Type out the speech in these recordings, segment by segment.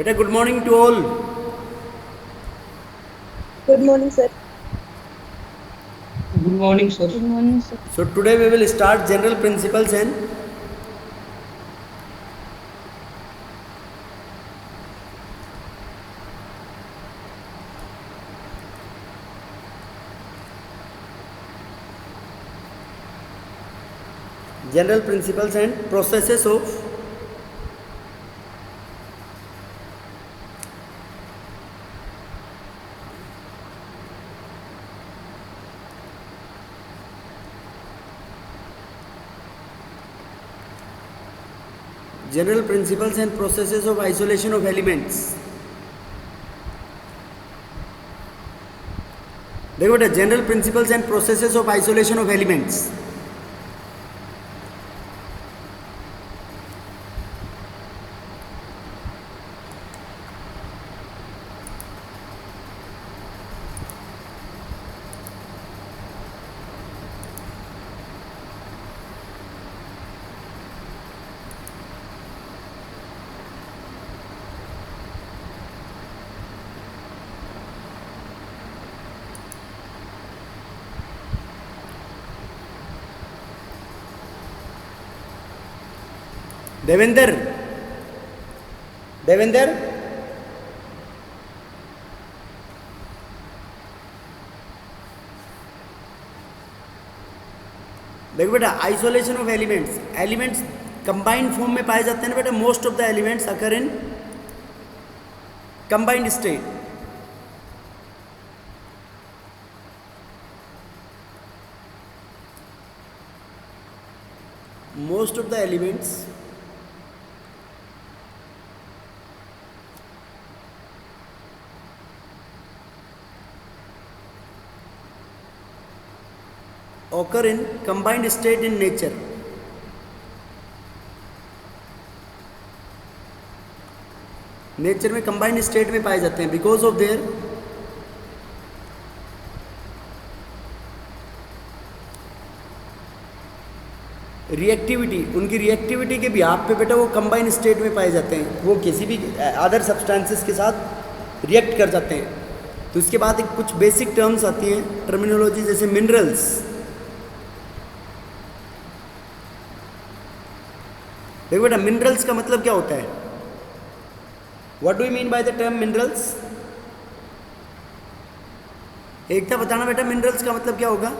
Beta, good morning to all. Good morning, sir. Good morning, sir. Good morning, sir. So today we will start general principles and processes of general principles and processes of isolation of elements. देखो बेटा, general principles and processes of isolation of elements. Devendra देखो बेटा, isolation of elements combined form में पाए जाते हैं ना बेटा. Most of the elements occur in combined state. Most of the elements occur in combined state in nature. Nature में combined state में पाए जाते हैं बिकॉज ऑफ देयर रिएक्टिविटी. उनकी रिएक्टिविटी के बिहाफ पे बेटा वो कंबाइंड स्टेट में पाए जाते हैं. वो किसी भी अदर सब्सटेंसेस के साथ रिएक्ट कर जाते हैं. तो इसके बाद एक कुछ बेसिक टर्म्स आती हैं, टर्मिनोलॉजी, जैसे मिनरल्स. देखो बेटा, मिनरल्स का मतलब क्या होता है? What do you mean by the term minerals? Ekta बताना बेटा, मिनरल्स का मतलब क्या होगा?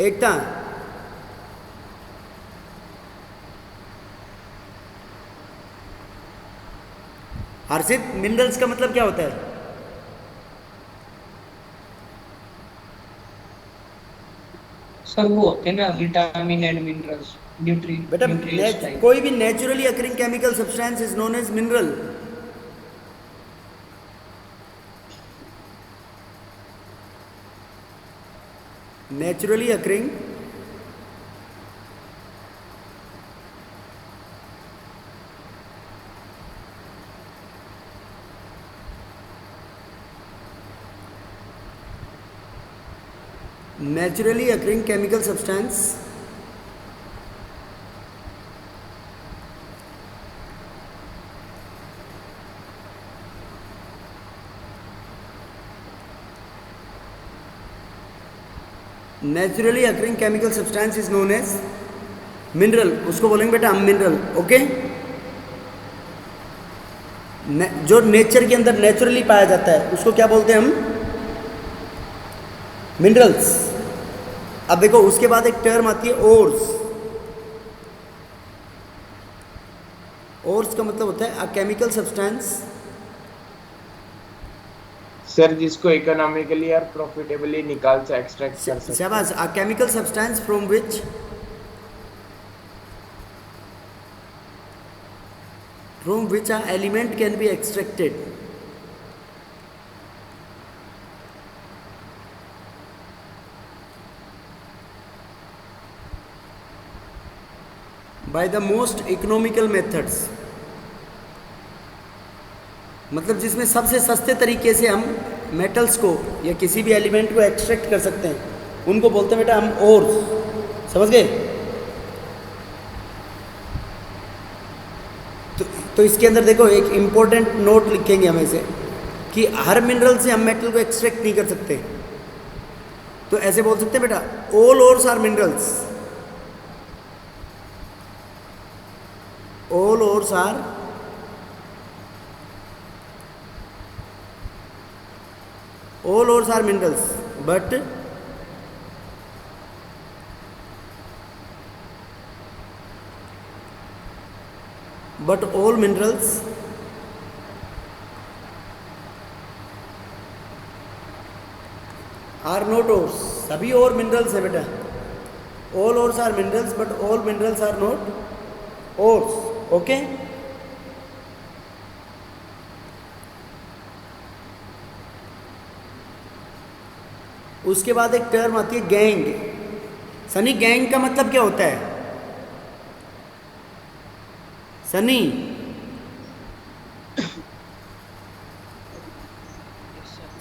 एकता, हर्षित, मिनरल्स का मतलब क्या होता है? सर वो होते हैं ना विटामिन एंड मिनरल्स, बेटा न्यूट्रिएंट्स टाइप. कोई भी naturally occurring chemical substance is known as mineral. Naturally occurring chemical substance is known as mineral. उसको बोलेंगे बेटा हम मिनरल. ओके, जो नेचर के अंदर नेचुरली पाया जाता है उसको क्या बोलते हैं हम? मिनरल्स. अब देखो, उसके बाद एक टर्म आती है ओर्स. ओर्स का मतलब होता है अ केमिकल सब्सटेंस. सर जिसको इकोनॉमिकली और प्रॉफिटेबली निकाल से एक्सट्रैक्ट कर सकते हैं. शाबाश. अ chemical substance from which a element can be extracted. by the most economical methods. मतलब जिसमें सबसे सस्ते तरीके से हम मेटल्स को या किसी भी एलिमेंट को एक्सट्रैक्ट कर सकते हैं, उनको बोलते हैं बेटा हम ओर्स. समझ गए? तो इसके अंदर देखो एक इम्पोर्टेंट नोट लिखेंगे हम ऐसे कि हर मिनरल से हम मेटल को एक्सट्रैक्ट नहीं कर सकते। तो ऐसे बोल सकते हैं बेटा, all ores are minerals, all ores are minerals but all minerals are not ores। सभी और मिनरल्स है बेटा, all ores are minerals but all minerals are not ores। Okay, उसके बाद एक टर्म आती है गैंग। सनी, गैंग का मतलब क्या होता है सनी?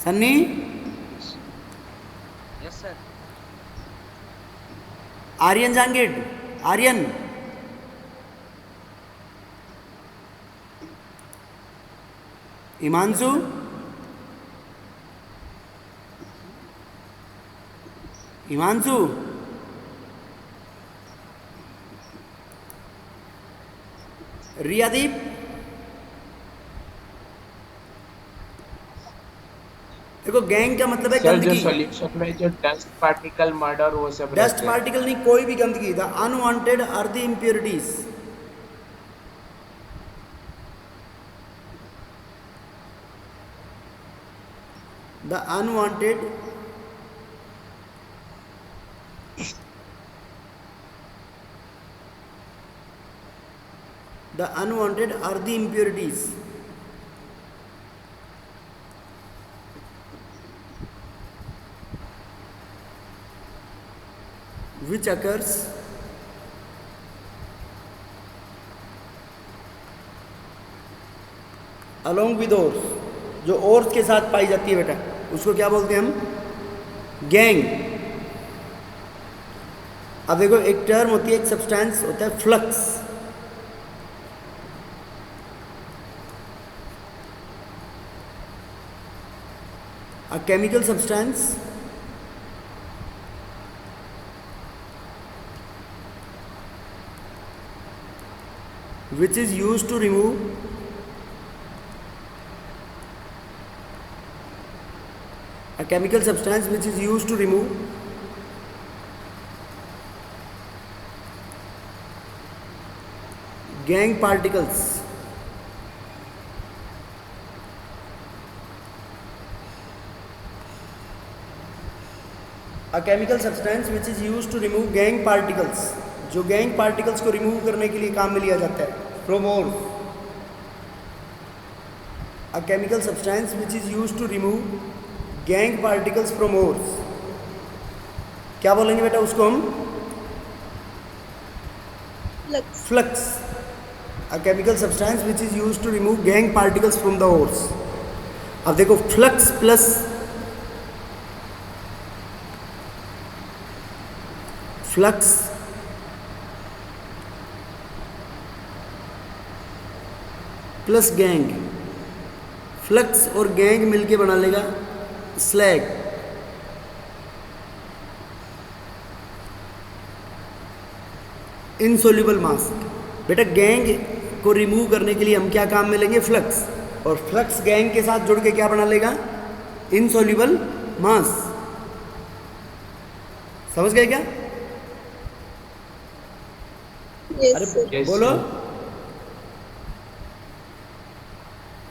Sunny, yes sir. आर्यन जांगिड, आर्यन, हिमांशु, हिमांशु, रियादीप, देखो गैंग का मतलब है सर जो गंदगी। सॉल्यूशन में जो डस्ट पार्टिकल मर्डर वो सब डस्ट रहते हैं। पार्टिकल नहीं, कोई भी गंदगी, the unwanted are the impurities. The unwanted are the impurities which occurs along with ores। जो ओर्स के साथ पाई जाती है बेटा, उसको क्या बोलते हैं हम? गैंग। अब देखो एक टर्म होती है, एक सब्सटेंस होता है flux. A chemical substance which is used to remove gang particles a chemical substance which is used to remove gang particles, जो गैंग पार्टिकल्स को रिमूव करने के लिए काम में लिया जाता है from ore. A chemical substance which is used to remove gangue particles from ores. क्या बोलेंगे बेटा उसको हम? Flux. A chemical substance which is used to remove gangue particles from the ores. अब देखो flux plus flux plus gangue, flux और gangue मिलके बना लेगा स्लैग। इनसोल्यूबल मास। बेटा गैंग को रिमूव करने के लिए हम क्या काम में लेंगे? फ्लक्स। और फ्लक्स गैंग के साथ जुड़ के क्या बना लेगा? इनसोल्यूबल मास। समझ गए क्या? Yes, अरे sir. बोलो।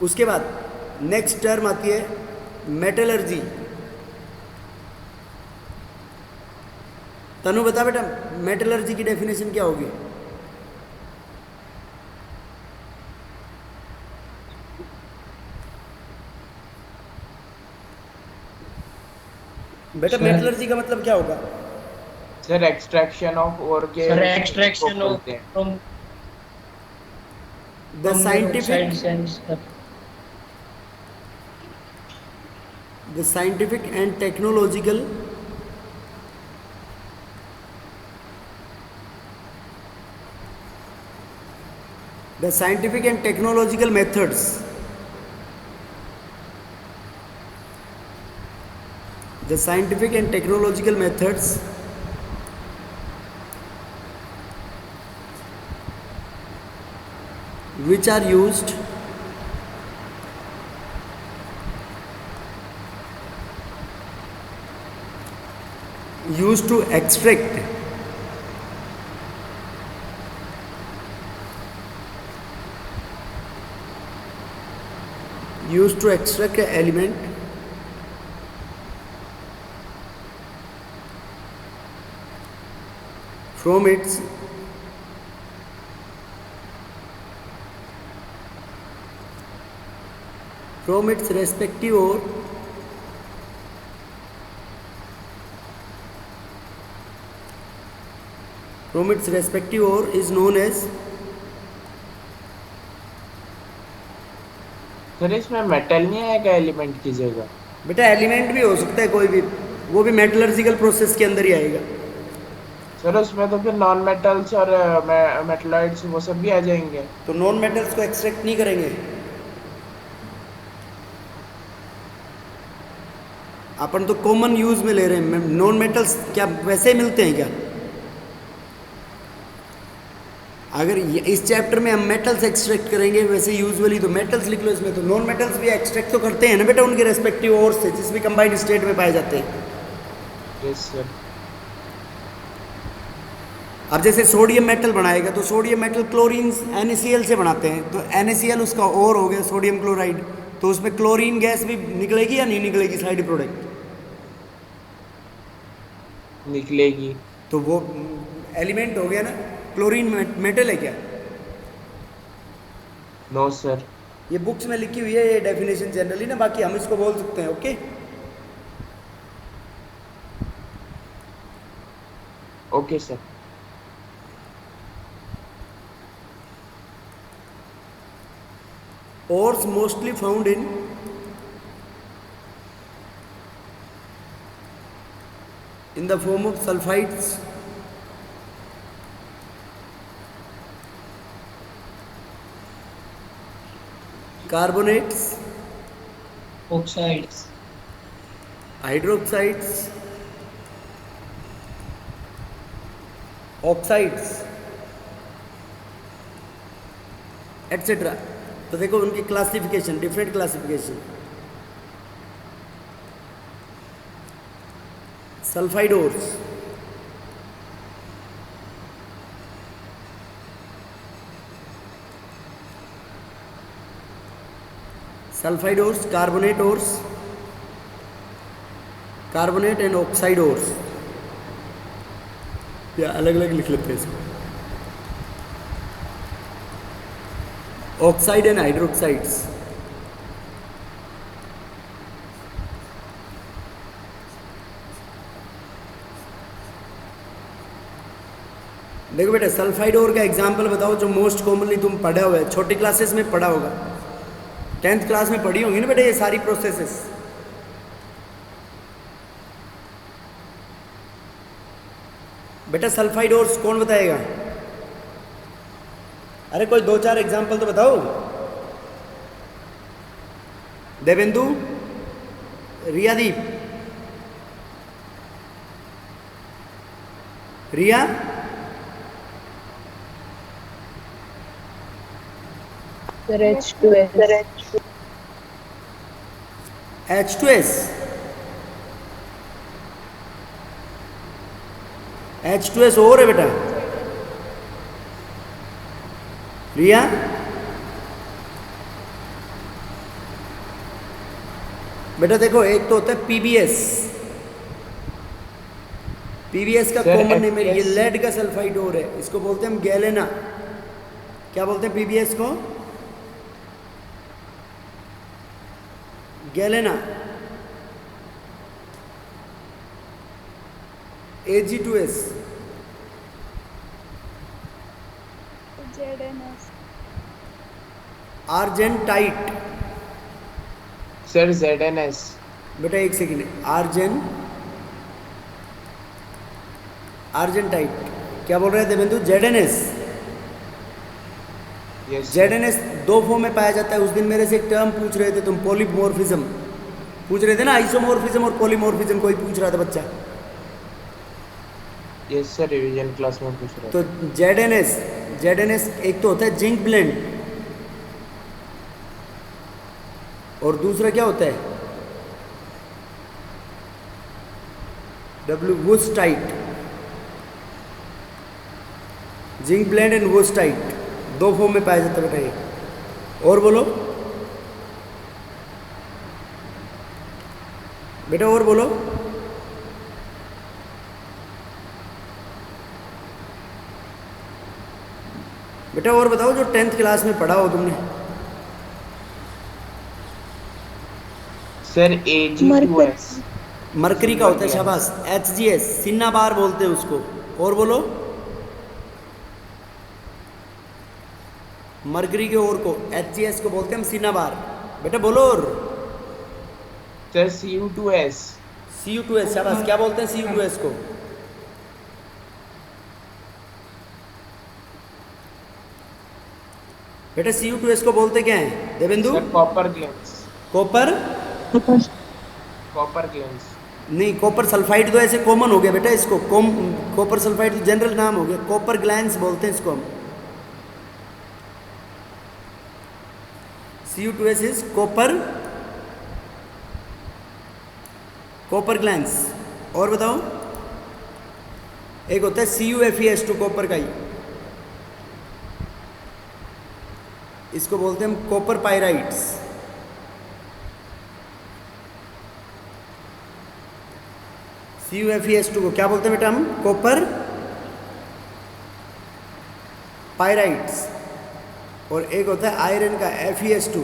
उसके बाद नेक्स्ट टर्म आती है मेटलर्जी। तनु बता बेटा, मेटलर्जी की डेफिनेशन क्या होगी? बेटा मेटलर्जी का मतलब क्या होगा? सर एक्सट्रैक्शन ऑफ ओर के सर एक्सट्रैक्शन को ऑफ बोलते हैं। From the scientific and technological The scientific and technological methods. The scientific and technological methods which are used to extract an element from its respective ore is known as. Sir इसमें metal नहीं आएगा element की जगह? बेटा element भी हो सकता है कोई भी, वो भी मेटलर्जिकल प्रोसेस के अंदर ही आएगा। सर उसमें तो फिर नॉन मेटल्स और मेटलॉइड्स वो सब भी आ जाएंगे। तो नॉन मेटल्स को एक्सट्रैक्ट नहीं करेंगे, अपन तो कॉमन यूज में ले रहे हैं। नॉन मेटल्स क्या वैसे ही मिलते हैं क्या? अगर इस चैप्टर में हम मेटल्स एक्सट्रैक्ट करेंगे वैसे यूजुअली तो मेटल्स लिख लो इसमें, तो नॉन मेटल्स भी एक्सट्रैक्ट तो करते हैं ना बेटा उनके रेस्पेक्टिव और से, जिसमें कंबाइंड स्टेट में पाए जाते हैं। Yes sir. अब जैसे सोडियम मेटल बनाएगा तो सोडियम मेटल क्लोरीन NaCl से बनाते हैं, तो NaCl उसका और हो गया सोडियम क्लोराइड, तो उसमें क्लोरीन गैस भी निकलेगी या नहीं निकलेगी साइड प्रोडक्ट? निकलेगी। तो वो एलिमेंट हो गया ना। क्लोरीन मेटल है क्या? No sir. ये बुक्स में लिखी हुई है ये डेफिनेशन जनरली ना, बाकी हम इसको बोल सकते हैं। Okay okay sir. Ores mostly found in the form of sulfides, carbonates, oxides, hydroxides, oxides, etc. तो देखो उनकी classification, different classification. Sulphide ores, carbonate ores, carbonate and oxide ores, या अलग अलग लिख लेते हैं इसको। ऑक्साइड एंड हाइड्रोक्साइड्स, देखो बेटा सल्फाइड ओर का एग्जांपल बताओ जो मोस्ट कॉमनली तुम पढ़ा हुआ है, छोटी क्लासेस में पढ़ा होगा, 10th क्लास में पढ़ी होंगी ना बेटा ये सारी प्रोसेसेस। बेटा सल्फाइड ओर्स कौन बताएगा? अरे कोई 2-4 एग्जांपल तो बताओ। देवेंदु, रियादीप, रिया, Sir, H2S. H2S, H2S और है बेटा। रिया, बेटा देखो एक तो होता है PbS, PbS का कॉमन नेम है, ये लेड का सल्फाइड और है, इसको बोलते हैं हम गैलेना। क्या बोलते हैं PbS को? Galena. Ag2S, ZNS. आर्जेंटाइट। Sir ZNS। बेटा एक सेकेंड, आर्जेंटाइट क्या बोल रहे हैं देवेंदु? ZNS। यस ZnS दो फॉर्म में पाया जाता है। उस दिन मेरे से एक टर्म पूछ रहे थे तुम, पॉलीमॉर्फिज्म पूछ रहे थे ना, आइसोमॉर्फिज्म और पॉलीमॉर्फिज्म कोई पूछ रहा था बच्चा। यस सर, रिवीजन क्लास में पूछ रहा तो ZnS एक तो होता है जिंक ब्लेंड, और दूसरा क्या होता है वुस्टाइट। जिंक ब्लेंड एंड वुस्टाइट दो फॉर्म में पाया जाता है बेटा ये। और बोलो बेटा, और बोलो। बेटा और बताओ जो 10th क्लास में पढ़ा हो तुमने। Sir AG2S। मरकरी का होता है, शाबाश। HGS सिन्ना बार बोलते हैं उसको। और बोलो मरकरी के और को HGS को बोलते हैं हम सिन्ना बार। बेटा बोलो। और सर Cu2S। Cu2S, शाबाश। क्या बोलते हैं Cu2S को? बेटा Cu2S को बोलते क्या है Devendu? Sir copper glens. Copper copper glens. नहीं, कॉपर सल्फाइड तो ऐसे कॉमन हो गया बेटा, इसको कॉपर सल्फाइड तो जनरल नाम हो गया, कॉपर ग्लैंस बोलते हैं इसको हम। Cu2S is copper glans. और बताओ, एक होता है CuFeS2 कॉपर का ही, इसको बोलते हैं हम कॉपर पायराइट्स। CuFeS2 को क्या बोलते हैं बेटा हम? Copper pyrites. और एक होता है आयरन का FeS2।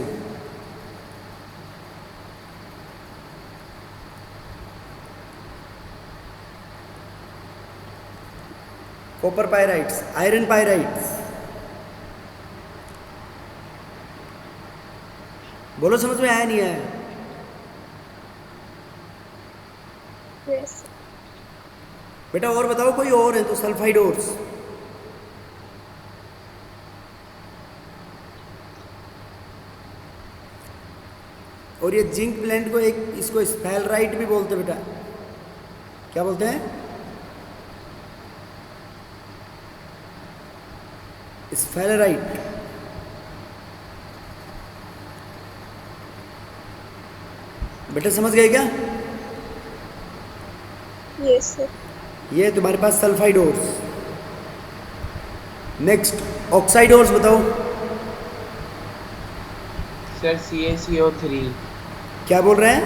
Copper pyrites, iron pyrites. बोलो समझ में आया नहीं आया? Yes. बेटा और बताओ, कोई और है तो सल्फाइड ओर्स। और ये जिंक ब्लेंड को इसको स्फेलराइट भी बोलते हैं बेटा। क्या बोलते हैं? स्फेलराइट। बेटा समझ गए क्या? Yes, sir. ये तुम्हारे पास sulphide ores. Next oxide ores बताओ। Sir CaCO3। क्या बोल रहे हैं?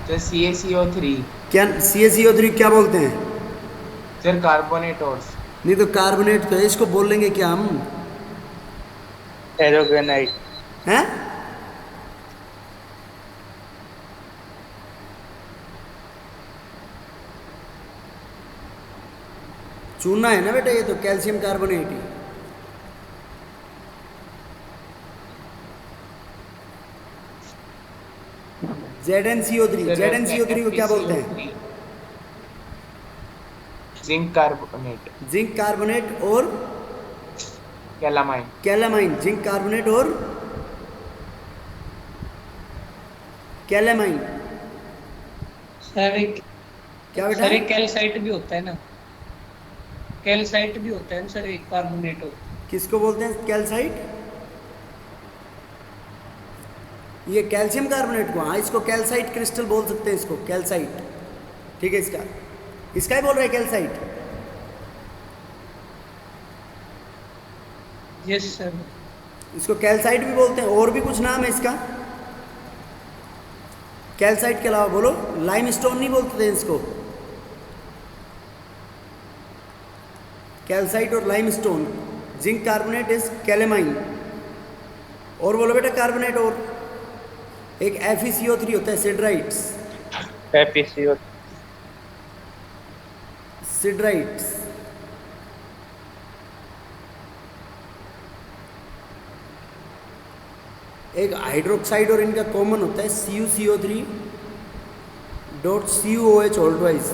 Sir CaCO3। क्या CaCO3 क्या बोलते हैं? Sir carbonate ores. नहीं तो कार्बोनेट तो है, इसको बोल लेंगे क्या हम? एरोगेनाइट। हैं? चूना है ना बेटा, ये तो कैल्शियम कार्बोनेट ही। ZnCO3 को क्या बोलते हैं? Zinc carbonate. जिंक कार्बोनेट और कैलामाइन। कैलामाइन। जिंक कार्बोनेट और कैलामाइन। सर एक क्या बेटा? सर एक कैल्साइट भी होता है ना, कैल्साइट भी होता है ना सर, एक कार्बोनेट हो। किसको बोलते हैं कैल्साइट? ये कैल्शियम कार्बोनेट को, हाँ इसको कैल्साइट क्रिस्टल बोल सकते हैं, इसको कैल्साइट। ठीक है, इसका ही बोल रहे हैं कैल्साइट। Yes sir. इसको कैल्साइट भी बोलते हैं, और भी कुछ नाम है इसका कैल्साइट के अलावा। बोलो। लाइमस्टोन नहीं बोलते थे इसको? कैल्साइट और limestone. Zinc carbonate is calamine. और बोलो बेटा कार्बोनेट। और एक FeCO3 होता है, सिडराइट्स। FeCO। सिडराइट्स। एक हाइड्रोक्साइड और इनका कॉमन होता है CuCO3 डॉट CuOH ऑल्टवाइज।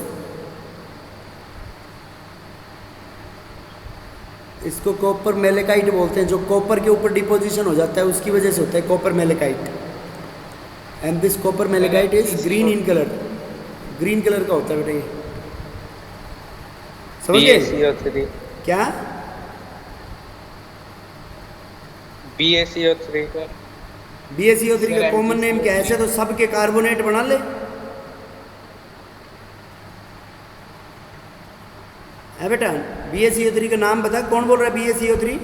इसको कॉपर मेलेकाइट बोलते हैं, जो कॉपर के ऊपर डिपोजिशन हो जाता है उसकी वजह से होता है copper malachite. And this copper malachite is green in colour, green colour का होता है बेटा ये, समझ गए BaCO3 क्या? BaCO3 BaCO3 का कॉमन नेम क्या है? ऐसे तो सबके कार्बोनेट बना ले, है बेटा। BaCO3 का नाम बता, कौन बोल रहा है BaCO3?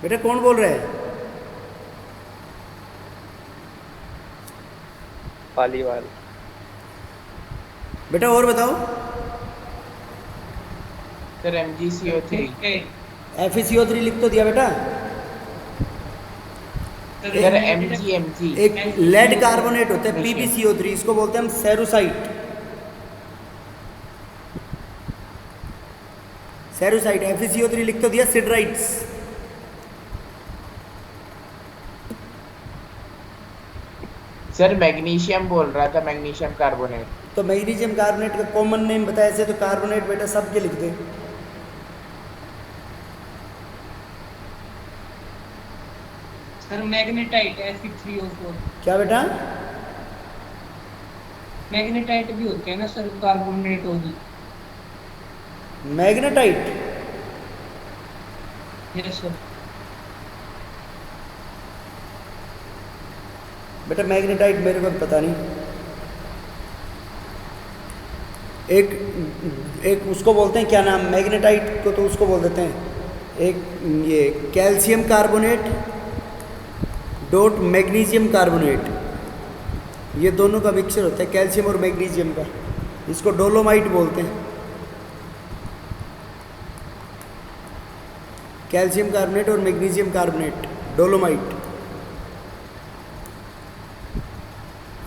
बेटा कौन बोल रहा है? पालीवाल। बेटा और बताओ। Sir MgCO3। FeCO3 लिख तो दिया बेटा। सर Mg एक लेड कार्बोनेट होता है PbCO3, इसको बोलते हैं हम सेरुसाइट। सेरुसाइट। FeCO3 लिख तो दिया सिडराइट्स। सर मैग्नीशियम बोल रहा था, मैग्नीशियम कार्बोनेट। तो मैग्नीशियम कार्बोनेट का कॉमन नेम बताया, ऐसे तो कार्बोनेट बेटा सबके लिख दे। Sir magnetite Fe3O4। क्या बेटा? मैग्नेटाइट भी होते हैं ना सर, कार्बोनेट होगी। मैग्नेटाइट? Yes sir. बेटा मैग्नेटाइट मेरे को पता नहीं। एक उसको बोलते हैं क्या नाम, मैग्नेटाइट को तो उसको बोल देते हैं एक ये calcium carbonate dot magnesium carbonate, ये दोनों का मिक्सचर होता है कैल्शियम और मैग्नीशियम का, इसको डोलोमाइट बोलते हैं। कैल्शियम कार्बोनेट और मैग्नीशियम कार्बोनेट, डोलोमाइट।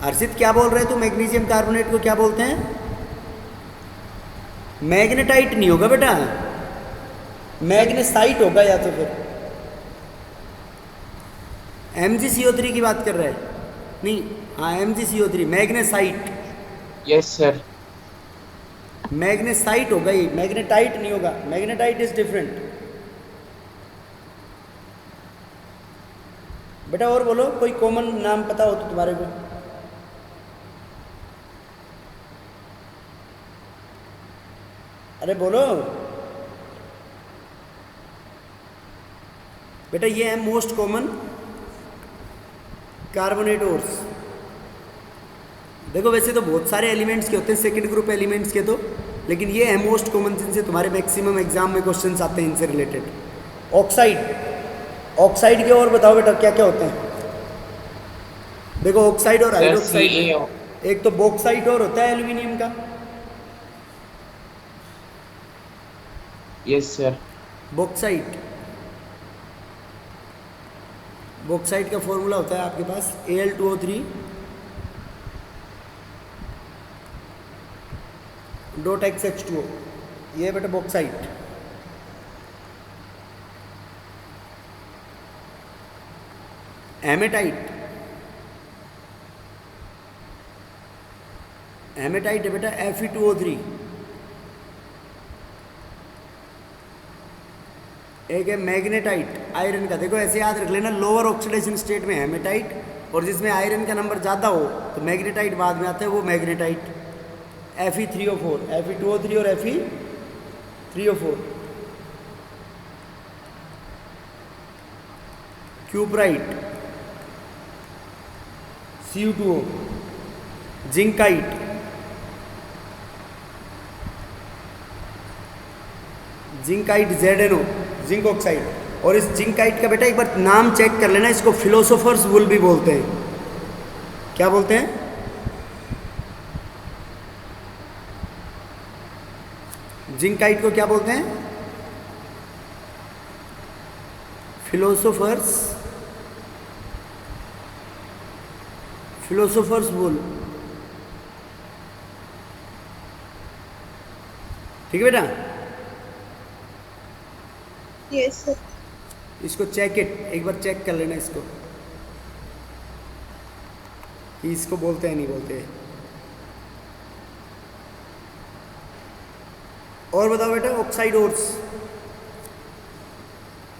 हर्षित क्या बोल रहे हैं तू? मैग्नीशियम कार्बोनेट को क्या बोलते हैं? मैग्नेटाइट नहीं होगा बेटा, मैग्नेसाइट होगा या तो फिर। MgCO3 की बात कर रहा है? नहीं, हाँ MgCO3 magnesite. Yes sir. Magnesite होगा ये, मैग्नेटाइट नहीं होगा। Magnetite is different. बेटा और बोलो, कोई कॉमन नाम पता हो तो तुम्हारे को। अरे बोलो बेटा। ये है मोस्ट कॉमन कार्बोनेट ओर्स। देखो वैसे तो बहुत सारे एलिमेंट्स के होते हैं सेकंड ग्रुप एलिमेंट्स के तो, लेकिन ये है मोस्ट कॉमन जिनसे तुम्हारे मैक्सिमम एग्जाम में क्वेश्चंस आते हैं इनसे रिलेटेड। ऑक्साइड, ऑक्साइड के और बताओ बेटा क्या क्या होते हैं? देखो ऑक्साइड और हाइड्रोक्साइड, एक तो बॉक्साइट और होता है एल्यूमिनियम का। Yes sir. बॉक्साइट, बॉक्साइट का फॉर्मूला होता है आपके पास Al2O3 डॉट XH2O, ये बेटा बॉक्साइट। हेमेटाइट, हेमेटाइट है बेटा Fe2O3। एक है मैग्नेटाइट आयरन का। देखो ऐसे याद रख लेना, लोअर ऑक्सीडेशन स्टेट में हेमेटाइट, और जिसमें आयरन का नंबर ज़्यादा हो तो मैग्नेटाइट बाद में आता है, वो मैग्नेटाइट। Fe3O4, Fe2O3 और Fe3O4। Cuprite, Cu2O, zincite, zincite ZnO, zinc oxide. और इस जिंकाइट का बेटा एक बार नाम चेक कर लेना, इसको फिलोसोफर्स वुल भी बोलते हैं। क्या बोलते हैं? जिंकाइट को क्या बोलते हैं? फिलोसोफर्स, फिलोसोफर्स वुल। ठीक है बेटा? Yes sir. इसको चेक इट, एक बार चेक कर लेना इसको कि इसको बोलते हैं नहीं बोलते हैं। और बताओ बेटा ऑक्साइड ओर्स।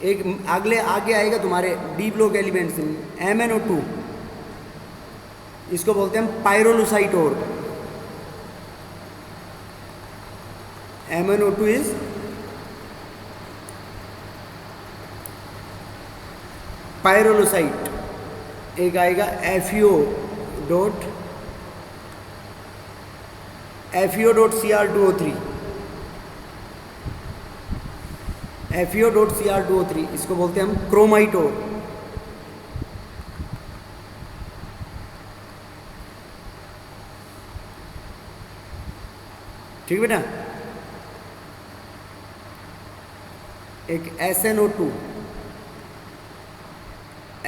एक अगले आगे आएगा तुम्हारे डी ब्लॉक एलिमेंट्स MnO2, इसको बोलते हैं pyrolusite ore. MnO2 is pyrolusite. एक आएगा FeO.Cr2O3, FeO.Cr2O3, इसको बोलते हैं हम क्रोमाइट ओर। ठीक बेटा। एक SnO2,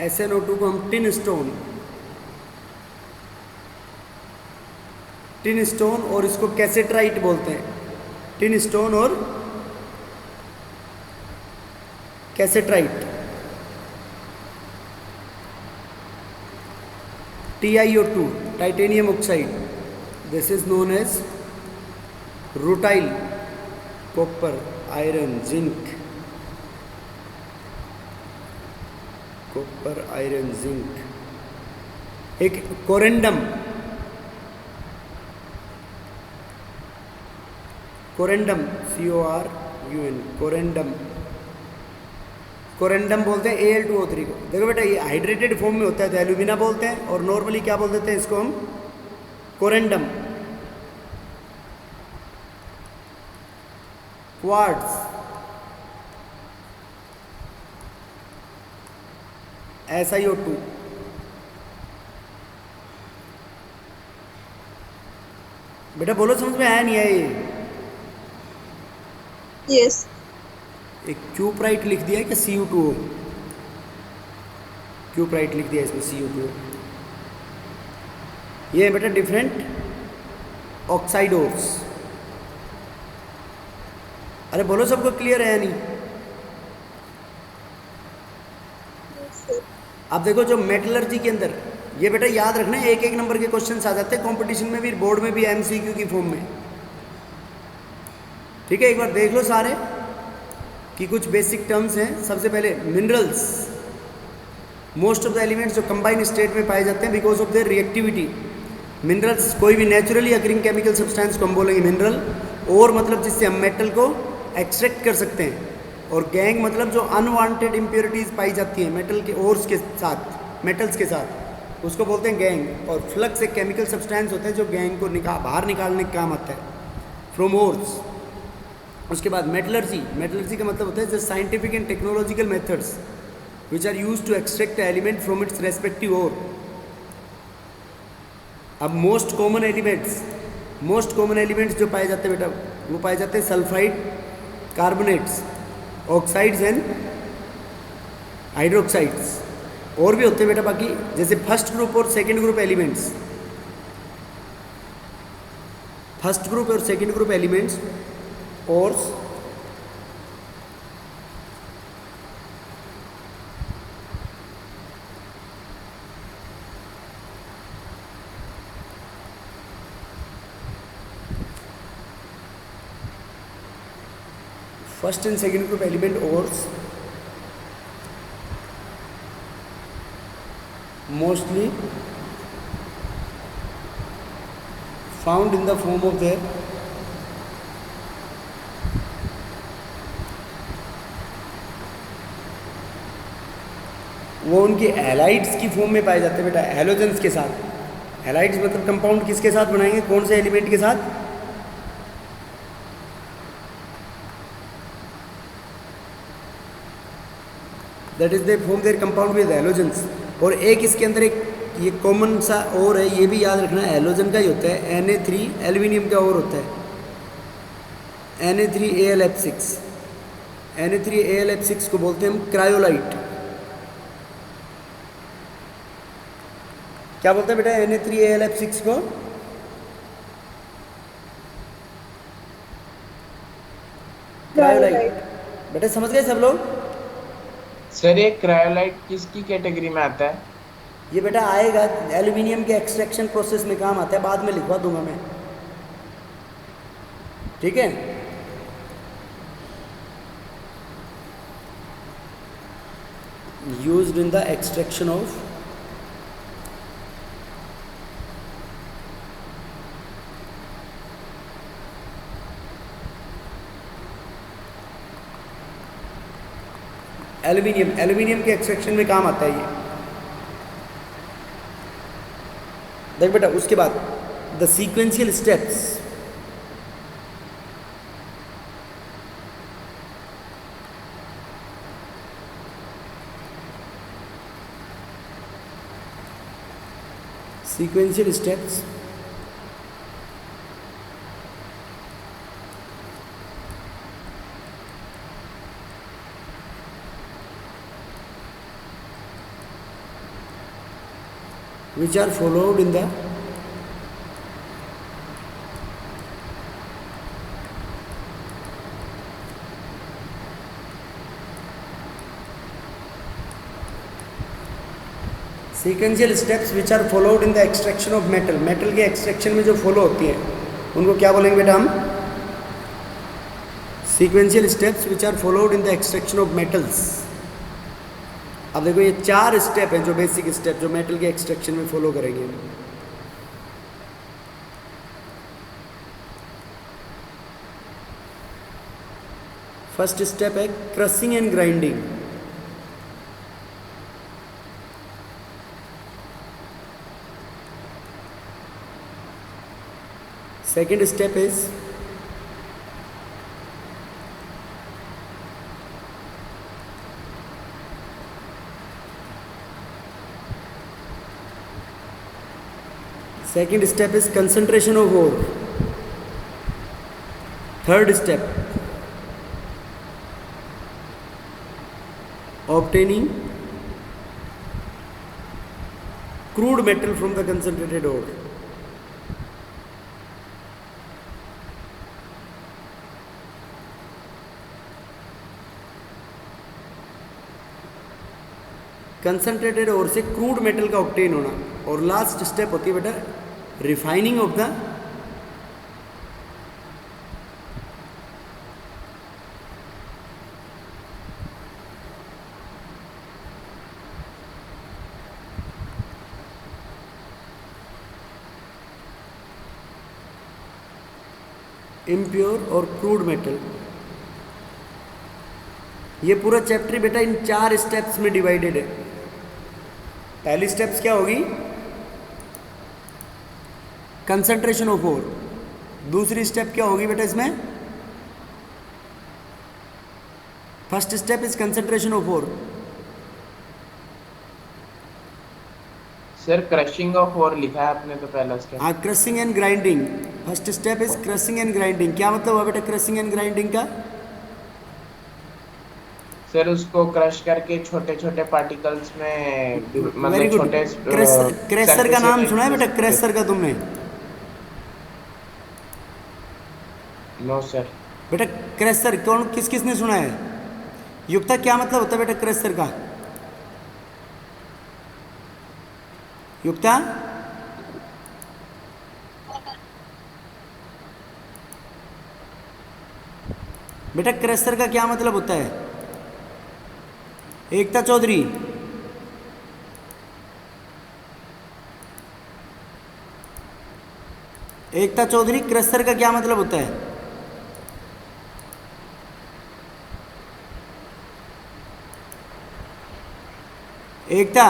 SnO2 को हम टिन स्टोन और इसको कैसेट्राइट बोलते हैं। टिन स्टोन और cassiterite. TiO2 titanium oxide, this is known as rutile copper iron zinc, copper iron zinc. एक कोरेंडम, CORUN, कोरेंडम बोलते हैं Al2O3 को। देखो बेटा ये हाइड्रेटेड फॉर्म में होता है तो एल्यूमिना बोलते हैं, और नॉर्मली क्या बोल देते हैं इसको हम, कोरेंडम। क्वार्ट्ज, SiO2, बेटा बोलो समझ में आया नहीं आया ये? Yes. एक क्यूप्राइट लिख दिया है कि Cu2O, क्यूप्राइट लिख दिया इसमें Cu2O। ये है बेटा डिफरेंट ऑक्साइड ओर्स। अरे बोलो सबको क्लियर है या नहीं? Yes, sir. अब देखो जो मेटलर्जी के अंदर, ये बेटा याद रखना है, एक एक नंबर के क्वेश्चंस आ जाते हैं कंपटीशन में भी, बोर्ड में भी, MCQ की फॉर्म में। ठीक है, एक बार देख लो सारे कि कुछ बेसिक टर्म्स हैं। सबसे पहले minerals, most of the elements जो कंबाइन स्टेट में पाए जाते हैं because of their reactivity. Minerals कोई भी नेचुरली अकरिंग केमिकल सब्सटेंस को हम बोलेंगे मिनरल, और मतलब जिससे हम मेटल को एक्सट्रैक्ट कर सकते हैं, और गैंग मतलब जो अनवांटेड इम्प्योरिटीज पाई जाती हैं मेटल के ओर्स के साथ, मेटल्स के साथ, उसको बोलते हैं गैंग। और फ्लक्स एक केमिकल सब्सटेंस होता है जो गैंग को बाहर निकालने का काम आता है फ्रॉम ओर्स। उसके बाद मेटलर्जी, मेटलर्जी का मतलब होता है the scientific and technological methods which are used to extract element from its respective ore. अब मोस्ट कॉमन एलिमेंट्स जो पाए जाते हैं बेटा, वो पाए जाते हैं sulphide, carbonates, oxides and hydroxides. और भी होते हैं बेटा बाकी, जैसे फर्स्ट ग्रुप और second group elements. First group और सेकंड ग्रुप एलिमेंट्स और first and second group element ores mostly found in the form of their वो उनके हैलाइड्स की फॉर्म में पाए जाते हैं बेटा, हैलोजेंस के साथ। हैलाइड्स मतलब कंपाउंड किसके साथ बनाएंगे, कौन से एलिमेंट के साथ? That is they form there compound with halogens. और एक इसके अंदर एक ये कॉमन सा और है, ये भी याद रखना है, हैलोजन का ही होता है। Na3 एल्यूमिनियम का और होता है Na3AlF6। Na3AlF6 को बोलते हैं हम क्रायोलाइट। क्या बोलते हैं बेटा Na3AlF6 को? क्रायोलाइट। बेटा समझ गए सब लोग? सर ये क्रायोलाइट किसकी कैटेगरी में आता है? ये बेटा आएगा एल्यूमिनियम के एक्सट्रैक्शन प्रोसेस में काम आता है, बाद में लिखवा दूंगा मैं। ठीक है, used in the extraction of aluminium. Aluminium के एक्सट्रैक्शन में काम आता है ये। देख बेटा, उसके बाद the sequential steps. sequential steps which are followed in the sequential steps which are followed in the extraction of metal. Metal के एक्सट्रैक्शन में जो फॉलो होती है उनको क्या बोलेंगे बेटा हम? Sequential steps which are followed in the extraction of metals. अब देखो ये 4 स्टेप हैं जो बेसिक स्टेप जो मेटल के एक्सट्रैक्शन में फॉलो करेंगे। फर्स्ट स्टेप है crushing and grinding. Second step is concentration of ore. Third step, obtaining crude metal from the concentrated ore. Concentrated ore से क्रूड मेटल का ऑब्टेन होना। और लास्ट स्टेप होती है बेटा रिफाइनिंग ऑफ द इम्प्योर और crude metal. ये पूरा चैप्टर बेटा इन 4 स्टेप्स में डिवाइडेड है। पहली स्टेप्स क्या होगी? Concentration of ore. दूसरी स्टेप क्या होगी बेटा इसमें? First step is concentration of ore. Sir crushing of ore लिखा है आपने तो पहला स्टेप। हाँ, crushing and grinding. First step is crushing and grinding. क्या मतलब हुआ बेटा क्रशिंग एंड ग्राइंडिंग का? सर उसको क्रश करके छोटे छोटे पार्टिकल्स में वेरी मतलब गुड। छोटे क्रेशर का नाम सुना है बेटा? क्रेशर का तुमने? No sir. बेटा क्रेशर कौन किस किसने सुना है? युक्ता क्या मतलब होता है बेटा क्रेशर का? युक्ता बेटा क्रेशर का क्या मतलब होता है? एकता चौधरी, एकता चौधरी, क्रेशर का क्या मतलब होता है? एकता,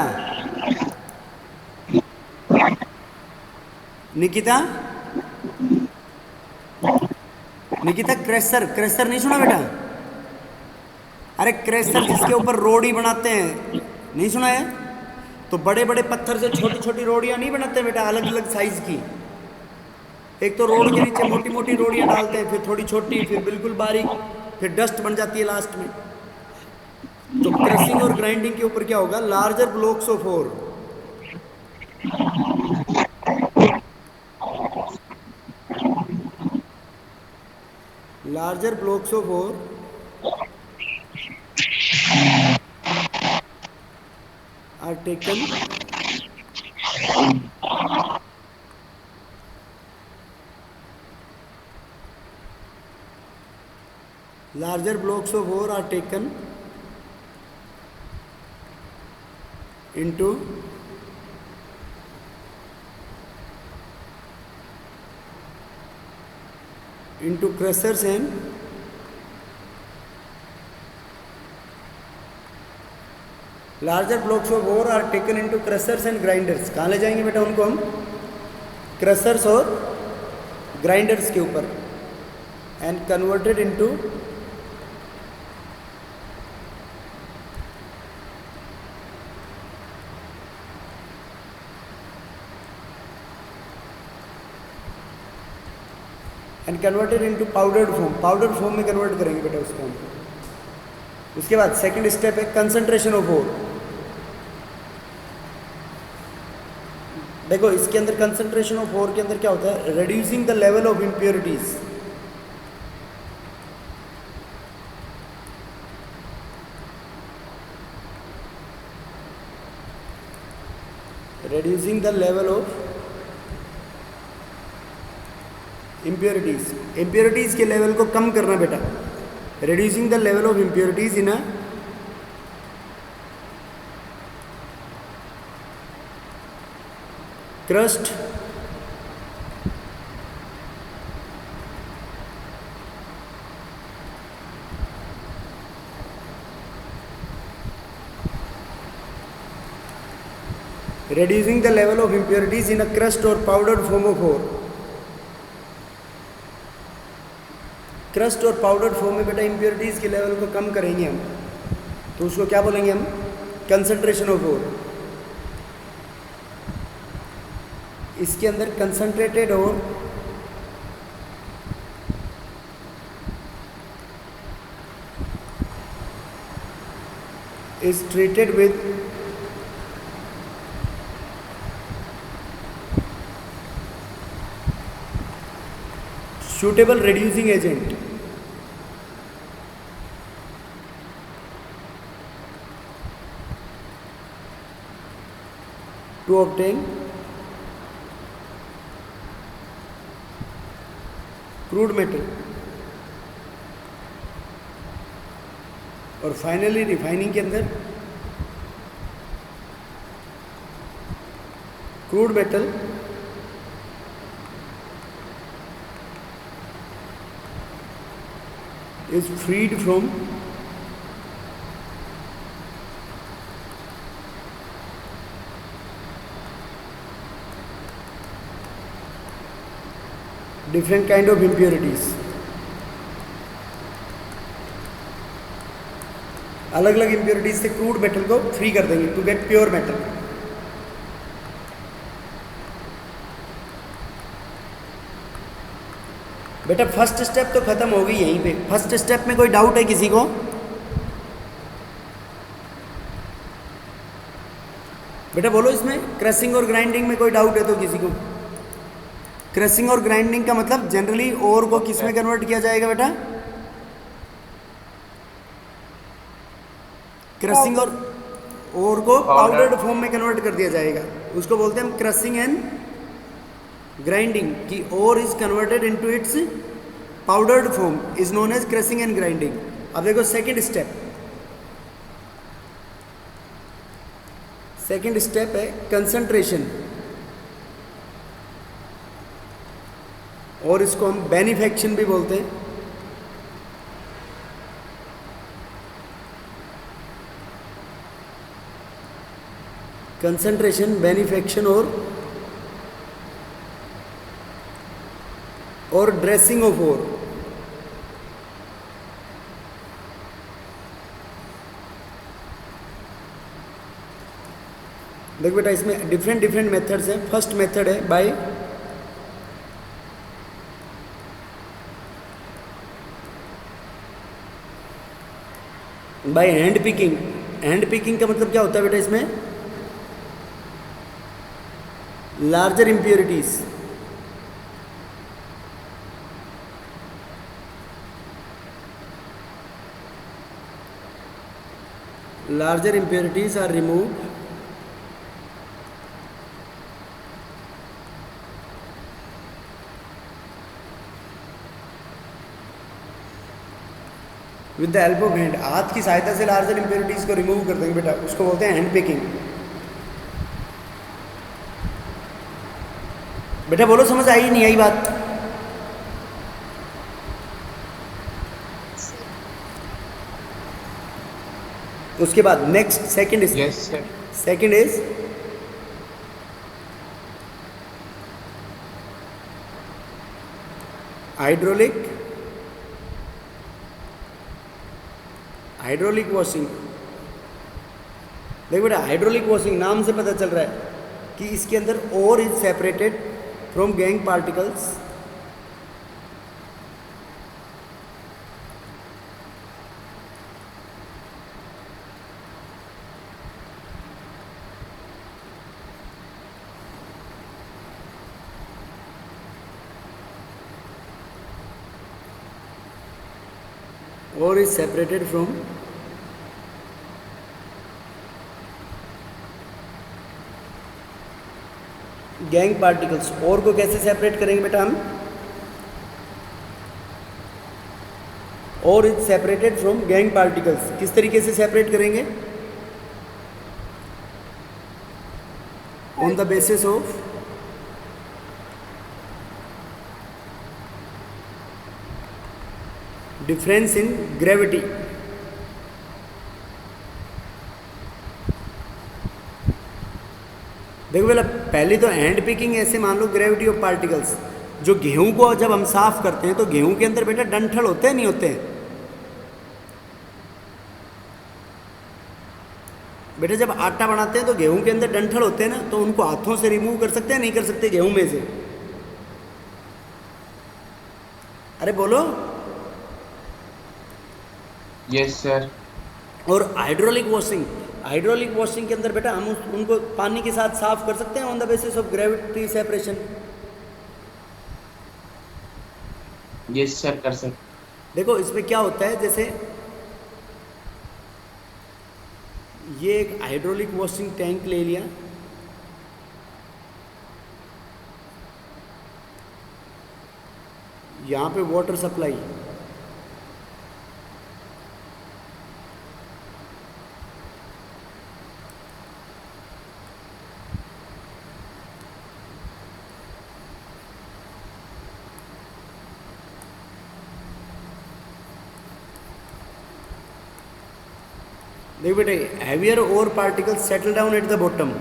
निकिता, निकिता क्रेशर, क्रेशर नहीं सुना बेटा? अरे क्रेशर जिसके ऊपर रोड़ी बनाते हैं, नहीं सुना है? तो बड़े बड़े पत्थर से छोटी छोटी रोड़ियां नहीं बनाते बेटा, अलग अलग साइज की। एक तो रोड के नीचे मोटी मोटी रोड़ियां डालते हैं, फिर थोड़ी छोटी, फिर बिल्कुल बारीक, फिर डस्ट बन जाती है लास्ट में। तो क्रशिंग और ग्राइंडिंग के ऊपर क्या होगा? Larger blocks of ore. Larger blocks of ore are taken larger blocks of ore are taken into crushers and larger blocks of ore are taken into crushers and grinders. कहाँ ले जाएंगे बेटा उनको हम? क्रशर्स और ग्राइंडर्स के ऊपर, and converted into powdered form. Powdered form में कन्वर्ट करेंगे बेटा उसको हम. उसके बाद सेकंड स्टेप है कंसंट्रेशन ऑफ ओर. देखो इसके अंदर कंसंट्रेशन ऑफ ओर के अंदर क्या होता है? Reducing the level of impurities. reducing the level of impurities. impurities के लेवल को कम करना बेटा. reducing the level of impurities in a crushed reducing the level of impurities in a crushed or powdered form of ore. crushed और powdered form में बेटा impurities के level को कम करेंगे हम, तो उसको क्या बोलेंगे हम? concentration of ore. इसके अंदर concentrated ore is treated with suitable reducing agent. To obtain crude metal. और फाइनली रिफाइनिंग के अंदर crude metal is freed from different kind of impurities. अलग अलग इम्प्योरिटीज से क्रूड मेटल को फ्री कर देंगे टू गेट प्योर मेटल. बेटा फर्स्ट स्टेप तो खत्म हो गई यहीं पे. फर्स्ट स्टेप में कोई डाउट है किसी को? बेटा बोलो इसमें क्रशिंग और ग्राइंडिंग में कोई डाउट है तो किसी को? क्रशिंग और ग्राइंडिंग का मतलब जनरली ओर को किस में कन्वर्ट किया जाएगा बेटा? क्रशिंग और ओर को पाउडर्ड फॉर्म में कन्वर्ट कर दिया जाएगा. उसको बोलते हैं हम क्रशिंग एंड ग्राइंडिंग. की ore is converted into its powdered form is known as crushing and grinding. अब देखो सेकंड स्टेप. सेकंड स्टेप है कंसंट्रेशन, और इसको हम बेनिफेक्शन भी बोलते हैं. कंसंट्रेशन, बेनिफेक्शन और ड्रेसिंग ऑफ ओर. देखो बेटा इसमें डिफरेंट मेथड्स हैं. फर्स्ट मेथड है by hand picking. Hand picking का मतलब क्या होता है बेटा? इसमें larger impurities, larger impurities are removed with the help of hand. हाथ की सहायता से लार्जर इम्प्योरिटीज को रिमूव कर देंगे बेटा, उसको बोलते हैं हैंड पिकिंग. बेटा बोलो, समझ आई नहीं आई बात? सर। उसके बाद next second is yes sir. Second is hydraulic washing. देखो बेटा, हाइड्रोलिक वॉशिंग नाम से पता चल रहा है कि इसके अंदर ore is separated from gangue particles. Ore is separated from gangue particles. Ore को कैसे सेपरेट करेंगे बेटा हम? Ore is separated from gangue particles. किस तरीके से सेपरेट करेंगे? On the basis of difference in gravity. देखो बेटा, पहले तो हैंड पिकिंग ऐसे मान लो ग्रेविटी ऑफ पार्टिकल्स। जो गेहूं को जब हम साफ करते हैं तो गेहूं के अंदर बेटा डंठल होते हैं नहीं होते हैं? बेटा जब आटा बनाते हैं तो गेहूं के अंदर डंठल होते हैं ना, तो उनको हाथों से रिमूव कर सकते हैं नहीं कर सकते गेहूं में से? अरे बोलो। Yes sir. और हाइड्रोलिक वॉशिंग के अंदर बेटा हम उनको पानी के साथ साफ कर सकते हैं on the basis of gravity separation. Yes sir, कर सकते। देखो इसमें क्या होता है, जैसे ये एक हाइड्रोलिक वॉशिंग टैंक ले लिया, यहाँ पे वाटर सप्लाई, देखो बेटे heavier ore particles settle down at the bottom.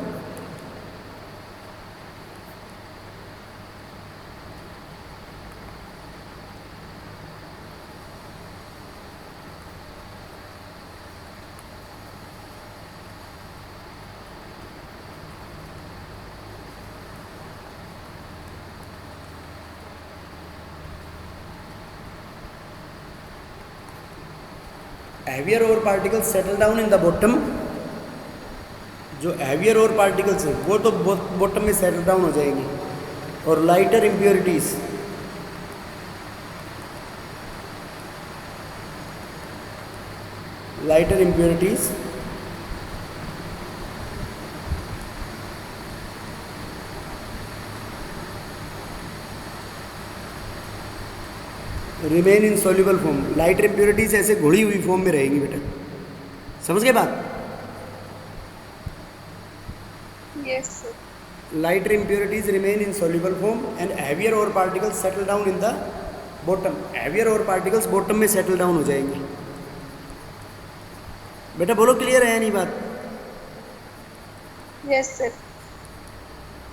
Heavier ore particles settle down in the bottom. जो हैवियर और पार्टिकल्स है वो तो बॉटम में सेटल डाउन हो जाएंगी, और lighter impurities remain in soluble form. Lighter impurities ऐसे घुली हुई फॉर्म में रहेंगी बेटा, समझ गए बात? Yes, sir. Lighter impurities remain in soluble form and heavier ore particles settle down in the bottom. heavier ore particles bottom में settle down हो जाएंगे। बेटा बोलो, क्लियर है नहीं बात? Yes, sir.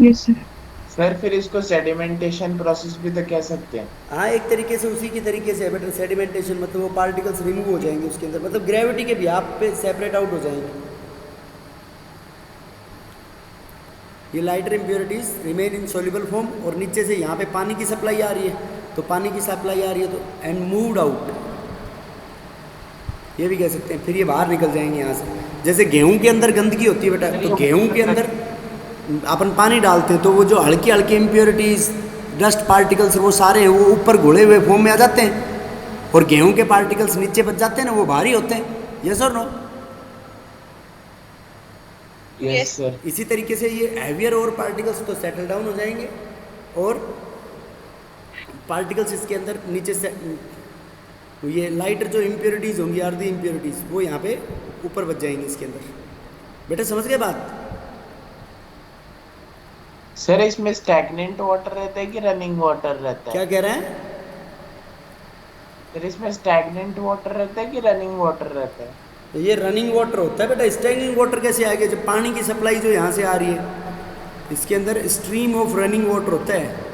Yes sir. Sir फिर इसको सेडिमेंटेशन प्रोसेस भी तो कह सकते हैं। हाँ, एक तरीके से उसी की तरीके से है बेटा। सेडिमेंटेशन मतलब वो पार्टिकल्स रिमूव हो जाएंगे उसके अंदर, मतलब ग्रेविटी के व्याप पे सेपरेट आउट हो जाएंगे। ये lighter impurities remain in soluble form, और नीचे से यहाँ पे पानी की सप्लाई आ रही है, तो पानी की सप्लाई आ रही है तो एंड मूव्ड आउट, ये भी कह सकते हैं। फिर ये बाहर निकल जाएंगे यहाँ से। जैसे गेहूं के अंदर गंदगी होती है बेटा, तो गेहूं के अंदर अपन पानी डालते हैं तो वो जो हल्की हल्की इम्प्योरिटीज डस्ट पार्टिकल्स वो सारे वो ऊपर घुले हुए फॉर्म में आ जाते हैं, और गेहूं के पार्टिकल्स नीचे बच जाते हैं ना, वो भारी होते हैं। यस और नो? Yes sir. इसी तरीके से ये हैवियर और पार्टिकल्स तो सेटल डाउन हो जाएंगे, और पार्टिकल्स इसके अंदर नीचे से ये लाइटर जो इम्प्योरिटीज़ होंगी, अर्धी इम्प्योरिटीज़, वो यहाँ पे ऊपर बच जाएंगी इसके अंदर। बेटा समझ गए बात? सर इसमें स्टैग्नेंट वाटर रहता है कि रनिंग वाटर रहता क्या है? कह रहे हैं? सर इसमें स्टैग्नेंट वाटर रहता है कि रनिंग वाटर रहता है? तो ये रनिंग वाटर होता है बेटा। स्टैग्निंग वाटर कैसे आ गया? जब पानी की सप्लाई जो यहाँ से आ रही है, इसके अंदर स्ट्रीम ऑफ रनिंग वाटर होता है।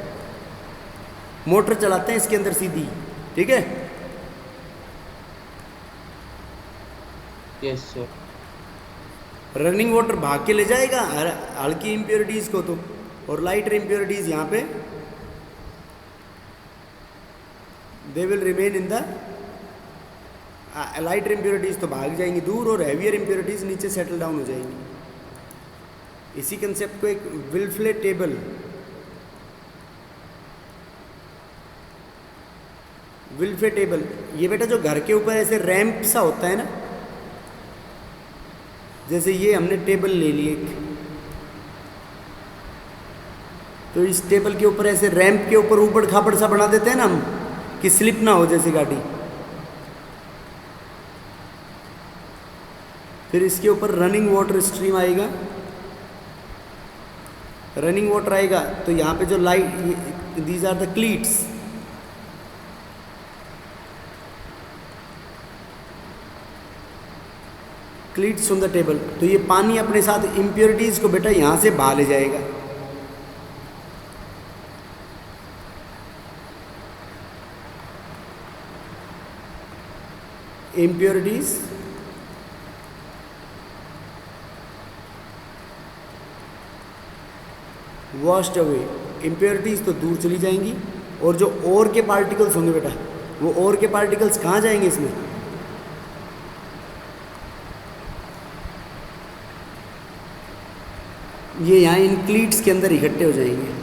मोटर चलाते हैं इसके अंदर सीधी, ठीक है। Yes sir. रनिंग वाटर भाग के ले जाएगा हल्की इम्प्योरिटीज़ को तो, और लाइटर इम्प्योरिटीज़ यहाँ पे they will remain in the lighter impurities तो भाग जाएंगी दूर, और हैवियर इम्प्योरिटीज़ नीचे सेटल डाउन हो जाएंगी। इसी कंसेप्ट को एक विल्फले टेबल, विल्फे टेबल, ये बेटा जो घर के ऊपर ऐसे रैंप सा होता है ना, जैसे ये हमने टेबल ले ली एक, तो इस टेबल के ऊपर ऐसे रैंप के ऊपर ऊबड़ खाबड़ सा बना देते हैं ना हम, कि स्लिप ना हो जैसे गाड़ी। फिर इसके ऊपर रनिंग वाटर स्ट्रीम आएगा। रनिंग वाटर आएगा तो यहाँ पे जो light, these are the cleats, cleats on the table. तो ये पानी अपने साथ इम्प्योरिटीज़ को बेटा यहाँ से बहा ले जाएगा। इम्प्योरिटीज़ वॉश्ड अवे, इम्प्योरिटीज़ तो दूर चली जाएंगी, और जो ओर के पार्टिकल्स होंगे बेटा, वो ओर के पार्टिकल्स कहाँ जाएंगे इसमें? ये यहाँ इन क्लीट्स के अंदर इकट्ठे हो जाएंगे।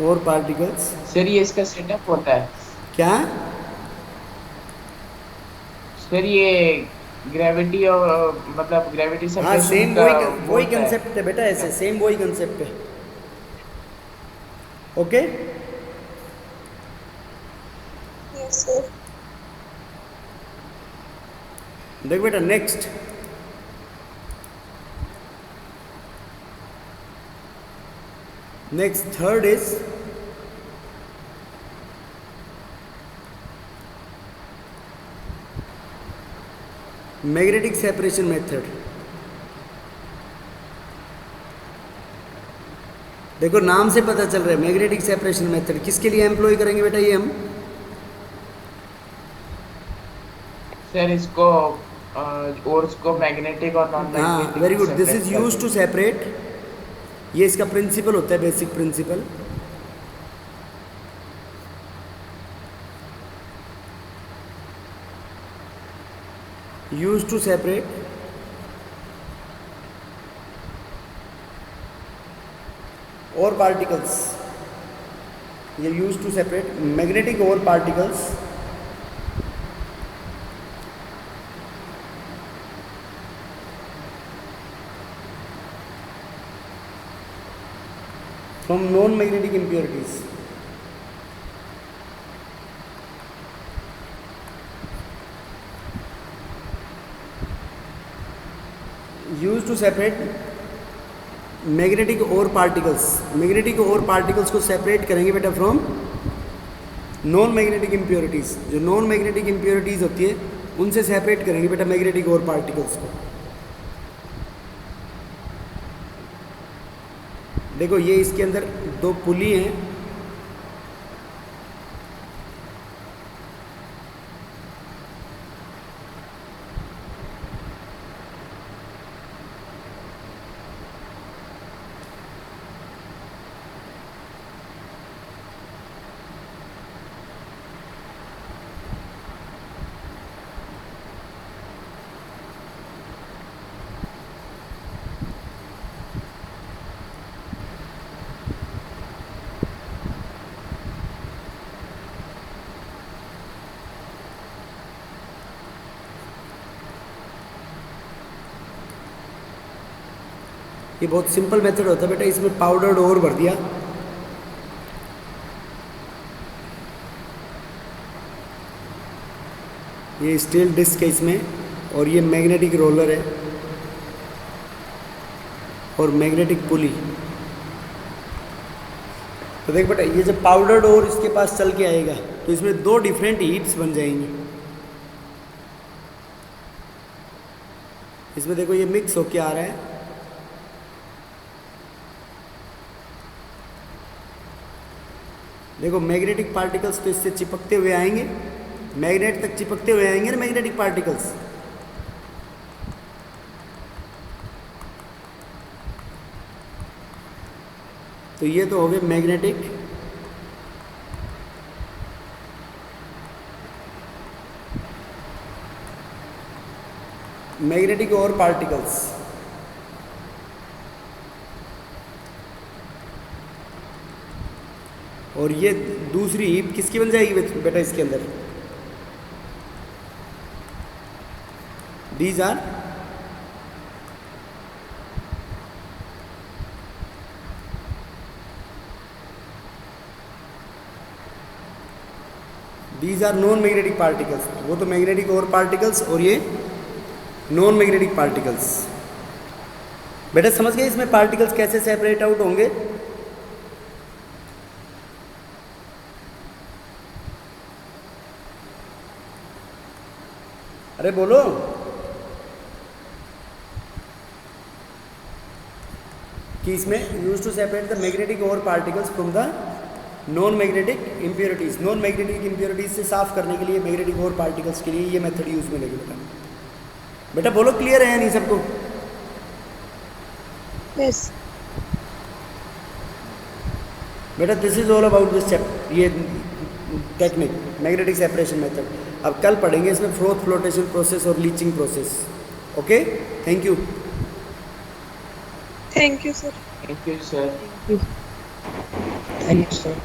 और पार्टिकल्स, सर ये इसका सेटअप होता है? क्या? सर ये ग्रेविटी और मतलब ग्रेविटी हाँ, सेपरेशन सेम का वही होता है। कंसेप्ट है बेटा, ऐसे सेम वही कंसेप्ट है। ओके। Yes, sir. देख बेटा next, third is magnetic separation method. देखो नाम से पता चल रहा है मैग्नेटिक सेपरेशन मेथड किसके लिए एम्प्लॉय करेंगे बेटा ये हम? सर इसको और इसको मैग्नेटिक और नॉन हाँ, magnetic very good. This is used to separate, ये इसका प्रिंसिपल होता है, basic principle. Used to separate ore particles, ये used to separate magnetic ore particles from non-magnetic impurities. Used to separate magnetic ore particles. Magnetic ore particles को separate करेंगे बेटा from non magnetic impurities. जो non magnetic impurities होती है उनसे separate करेंगे बेटा मैग्नेटिक और पार्टिकल्स को। देखो ये इसके अंदर दो पुली हैं, ये बहुत सिंपल मेथड होता है बेटा, इसमें पाउडर्ड ओर भर दिया, ये स्टील डिस्क है इसमें, और ये मैग्नेटिक रोलर है और मैग्नेटिक पुली। तो देख बेटा, ये जब पाउडर्ड ओर इसके पास चल के आएगा तो इसमें दो डिफरेंट हीप्स बन जाएंगी। इसमें देखो ये मिक्स होके आ रहा है, देखो मैग्नेटिक पार्टिकल्स तो इससे चिपकते हुए आएंगे, मैग्नेट तक चिपकते हुए आएंगे ना मैग्नेटिक पार्टिकल्स। तो ये तो हो गए मैग्नेटिक और पार्टिकल्स। और ये दूसरी हीप किसकी बन जाएगी बेटा इसके अंदर? These are non magnetic particles. वो तो मैग्नेटिक और पार्टिकल्स और ये नॉन मैग्नेटिक पार्टिकल्स। बेटा समझ गए इसमें पार्टिकल्स कैसे सेपरेट आउट होंगे? अरे बोलो। कि इसमें use to separate the magnetic ore particles from the non magnetic impurities. Non magnetic impurities से साफ करने के लिए मैग्नेटिक और पार्टिकल्स के लिए ये मेथड यूज में लेंगे बेटा। बेटा बोलो, क्लियर है या नहीं सबको? Yes. बेटा this is all about this chapter, ये टेक्निक मैग्नेटिक सेपरेशन मेथड। अब कल पढ़ेंगे इसमें फ्रोथ फ्लोटेशन प्रोसेस और leaching process. Okay, thank you. Thank you, sir. Thank you, sir. Thank you sir.